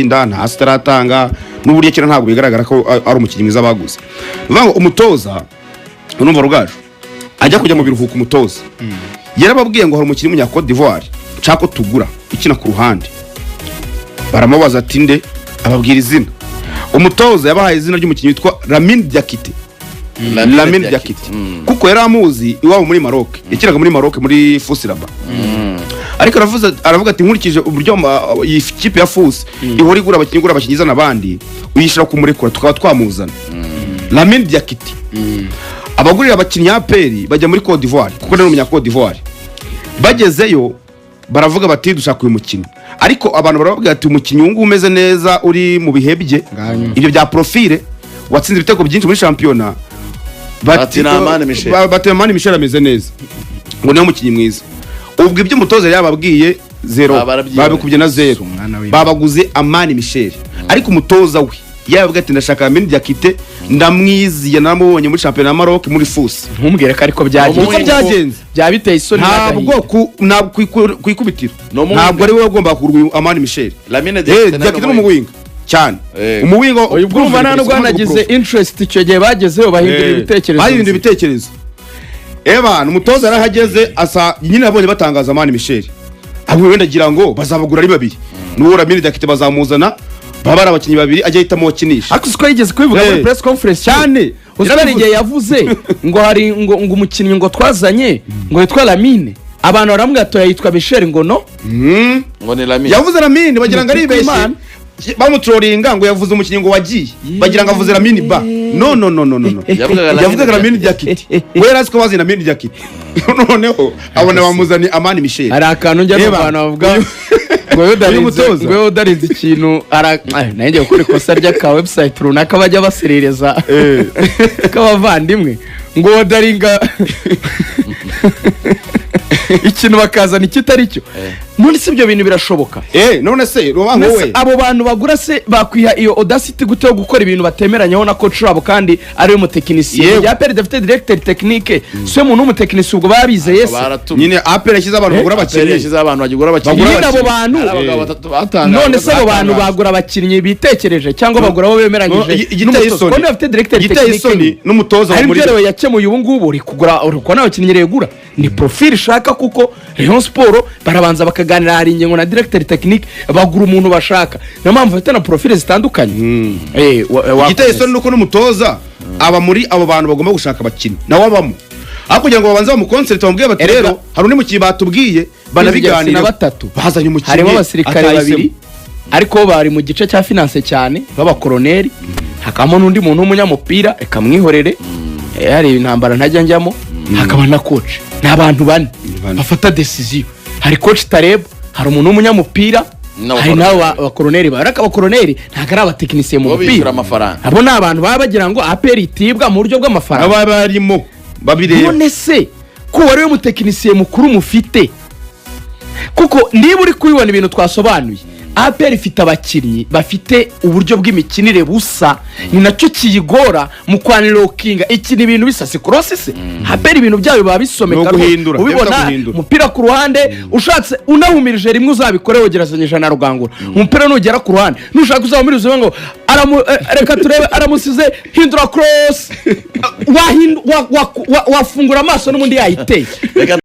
ataratsinda nta ataratanga n'uburyo kera ntabwo bigaragara ko ari umukinnyi mwiza baguze bivuga ngo umutoza urumva Rugaju ajya kujya mu biruhuko umutoza yarababwiye ngo hari umukinnyi w'umunya Cote d'Ivoire nshaka tugura ukina ku ruhande baramubaza ati nde ababwira izina umutoza yabahaye izina ry'umukinnyi witwa Lamine Diakite kuko yari amuzi iwabo muri Maroc yakiraga muri Maroc muri Fusiraba ariko aravuga ati nkurikije uburyo iyi kipe ya Fus ihora igura abakinnyi izana abandi uyishira kumurekura tukaba twamuzana Lamine Diakite abagurira abakinnyi ya APR bajya muri Cote d'Ivoire kuko nari umunya Cote d'Ivoire bagezeyo baravuga bati dushaka uyu mukinnyi ariko abantu baravuga ati umukinnyi wungu umeze neza uri mu bihebye ibyo bya profile watsinze ibitego byinshi muri championnat bati Mane Michel ameze neza ngo niyo mukinnyi mwiza ubwo ibyo umutoza yababwiye 0 babikubye na 0 babaguze Mane Michel ariko umutoza we yavuga ati ndashaka Lamine Diakite ndamwiziye namubonye muri championnat ya Maroc muri Fus ntumbwire ko ariko byagenze byabiteye isoni ntabwo kwikubitira ntabwo ari we wagomba kurwa Mane Michel Diakite n'umuwinga cyane umuwingo ubwo nta nubwo nagize interest icyo gihe bagezeho bahindura ibitekerezo umutoza yarahageze asa nyine abonye batangaza Mane Michel abo wenda gira ngo bazabagura ari babiri n'uwo Lamine Diakite bazamuzana babara abakinnyi babiri ajya hitamo wakinisha ariko siko yigeze kwivuga muri press conference cyane uzabara igihe yavuze ngo hari ngo umukinnyi ngo twazanye ngo yitwa Lamine abantu baramubwira atoya yitwa Michel ngo no ngo ni Lamine yavuze Lamine bagira ngo ari beshe bamutrolinga ngo yavuze umukinnyi ngo wagiye bagira ngo avuze Lamine ba no yavuze Lamine Diakite we yarasiko bazina Lamine Diakite noneho abona bamuzani Mane Michel ari akantu njya mu bantu bavuga ngo udarinze ikintu nanjye gukora ikosa ry'aka website runaka bajya baserereza k'abavandimwe ngo udaringa ikintu bakazana ikitari cyo none se ibyo bintu birashoboka none se rubango we abo bantu bagura se bakwiha iyo audacity gute yo gukora ibintu batemeranyaho na coach wabo kandi ari we mutekinisiye ya APR dafite directeur technique so umuntu w'umutekinisiye ubwo babizeye se nyine APR yashyize abantu bagura abakinnyi yashyize abantu bagura abakinnyi abo bantu none se abo bantu bagura abakinnyi bitekereje cyangwa bagura abo bemeranyije n'umutoza kandi bafite directeur technique n'umutoza muri rero yakemuye ubu ngubu uri kugura uko n'abakinnyi regura ni profile shaka kuko Rayon Sport barabanza bakaganira hari ingengo na directeur technique bagura umuntu bashaka na mpamvu afite na profile zitandukanye igitekerezo nuko n'umutoza aba muri abo bantu bagomba gushaka abakinnyi nawe abamo kugira ngo babanze mu concert bamubwiye bati rero hari undi mukinnyi batubwiye banabiganira batatu bazanye umukinnyi harimo abasirikare babiri ariko bari mu gice cya finance cyane b'abakoloneli hakamo n'undi muntu w'umunyamupira ekamwihorere hari intambara ntajya njyamo hakaba na coach n'abantu bane bafata decision hari coach Tareb hari umuntu w'umunyamupira hari nabo abakoloneli baraka abakoloneli ntago ari abatekinisiye mu mupira abo ni abantu baba bagira ngo APR itibwa mu buryo bw'amafaranga aba barimo babireba none se ko wari we mutekinisiye mukuru mufite kuko niba uri kubibona ibintu twasobanuye APR ifite abakinnyi bafite uburyo bw'imikinire busa ni nacyo kiyigora mu kwanirokinga iki ni ibintu bisase cross se APR ibintu byayo baba bisomeka ubibona umupira ku ruhande ushatse unahumirije rimwe uzabikore wogerezanyije na Rugangura umupira nugera ku ruhande nushaka uzamurize ngo reka turebe aramusize hindura cross wafungura amaso n'umundi yayiteye